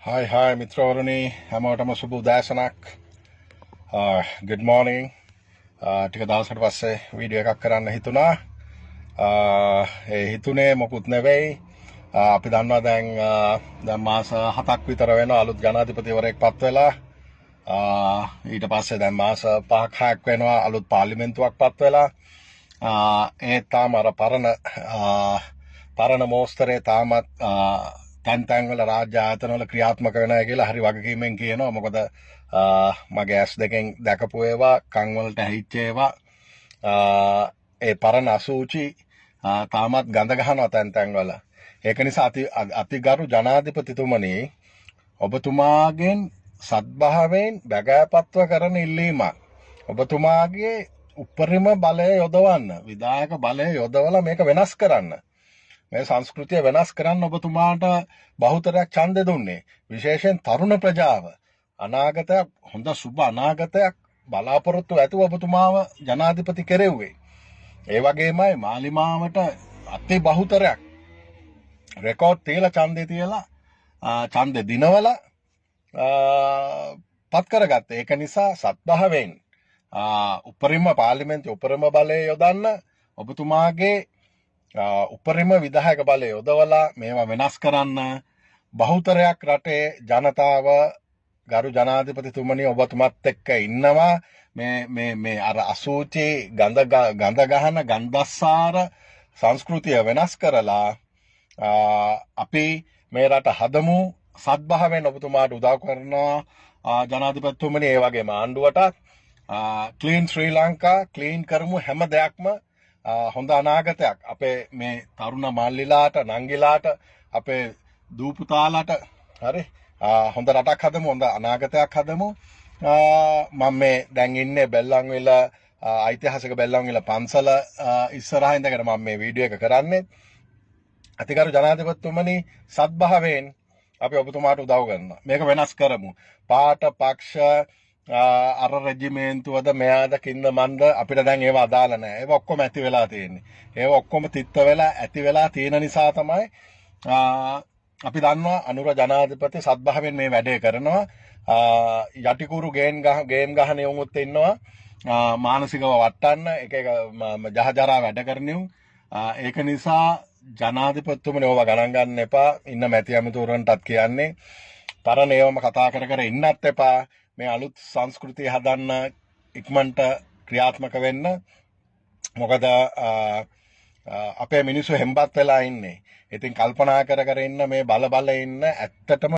Hi මිත්‍රවරුනි හැමෝටම සුබ උදෑසනක්. good morning. ටික දවසකට පස්සේ වීඩියෝ එකක් කරන්න හිතුණා. ඒ හිතුනේ මොකුත් නෙවෙයි. අපි දන්නවා දැන් මාස 7ක් විතර වෙනවා අලුත් ජනාධිපතිවරයෙක් පත් වෙලා. ඊට පස්සේ දැන් මාස 5ක් 6ක් වෙනවා අලුත් පාර්ලිමේන්තුවක් පත් වෙලා. ඒ තාම අර පරණ මෝස්තරේ තාමත් තැන් වල රාජ්‍ය ආයතන වල ක්‍රියාත්මක වෙනවා කියලා හරි වගකීමෙන් කියනවා. මොකද මගේ ඇස් දෙකෙන් දැකපු ඒවා, කන් වලට ඇහිච්ච ඒවා, ඒ පරණ අසූචි තාමත් ගඳ ගහනවා තැන් වල. ඒක නිසා අතිගරු ජනාධිපතිතුමනි, ඔබතුමාගෙන් සත්භාවයෙන් බැගෑපත්ව කරන ඉල්ලීමක්. ඔබතුමාගේ උපරිම බලය යොදවන්න, විධායක බලය යොදවලා මේක වෙනස් කරන්න. මේ සංස්කෘතිය වෙනස් කරන්න ඔබතුමාට බහුතරයක් ඡන්දෙ දුන්නේ. විශේෂයෙන් තරුණ ප්‍රජාව අනාගතයක්, හොඳ සුබ අනාගතයක් බලාපොරොත්තු ඇතුව ඔබතුමාව ජනාධිපති කෙරෙව්වේ. ඒ වගේමයි මාලිමාවට අති බහුතරයක් රෙකෝඩ් තියලා ඡන්දෙ තියලා ඡන්දෙ දිනවලා පත් කරගත්තා. ඒක නිසා සත්භාවයෙන් උපරිම පාර්ලිමේන්තු උපරිම බලය යොදන්න, ඔබතුමාගේ උපරිම විධායක බලය යොදවලා මේවා වෙනස් කරන්න. බහුතරයක් රටේ ජනතාව ගරු ජනාධිපතිතුමනි ඔබතුමත් එක්ක ඉන්නවා. මේ අර අසූචි ගඳ ගහන ගන්ධස්සාර සංස්කෘතිය වෙනස් කරලා අපි මේ රට හදමු. සත්භාවයෙන් ඔබතුමාට උදව් කරනවා ජනාධිපතිතුමනි. ඒ වගේම ආණ්ඩුවටත් ක්ලීන් ශ්‍රී ලංකා, ක්ලීන් කරමු හැම දෙයක්ම. හොඳ අනාගතයක් අපේ මේ තරුණ මල්ලිලාට, නංගිලාට, අපේ දූපුතාලාට හරි හොඳ රටක් හදමු, හොඳ අනාගතයක් හදමු. මම මේ දැන් ඉන්නේ බෙල්ලන්විල ඓතිහාසික බෙල්ලන්විල පන්සල ඉස්සරහා ඉඳගෙන මම මේ වීඩියෝ එක කරන්නේ. අතිගරු ජනාධිපතිතුමනි, සත්භාවයෙන් අපි ඔබතුමාට උදව් කරනවා. මේක වෙනස් කරමු. පාට පක්ෂ අර රෙජිමේන්තුවද මෙයාද කින්ද මන්ද අපිට දැන් ඒවා අදාළ නැහැ. ඒවා ඔක්කොම ඇති වෙලා තියෙන්නේ. ඒවා ඔක්කොම තිත්ත වෙලා ඇති වෙලා තියෙන නිසා තමයි අපි දන්නවා අනුර ජනාධිපති සත්භාවයෙන් මේ වැඩේ කරනවා. යටිකුරු ගේම් ගහන යොමුත් ඉන්නවා. මානසිකව වටන්න එක ජහජරා වැඩ කරනියුම්. ඒක නිසා ජනාධිපතිතුමනි ඕවා ගණන් ගන්න එපා. ඉන්න මැති ඇමතිවරුන්ටත් කියන්නේ පරණ ඒවම කතා කර ඉන්නත් එපා. මේ අලුත් සංස්කෘතිය හදන්න ඉක්මනට ක්‍රියාත්මක වෙන්න. මොකද අපේ මිනිස්සු හෙම්බත් වෙලා ඉන්නේ. ඉතින් කල්පනා කර ඉන්න මේ බල ඉන්න ඇත්තටම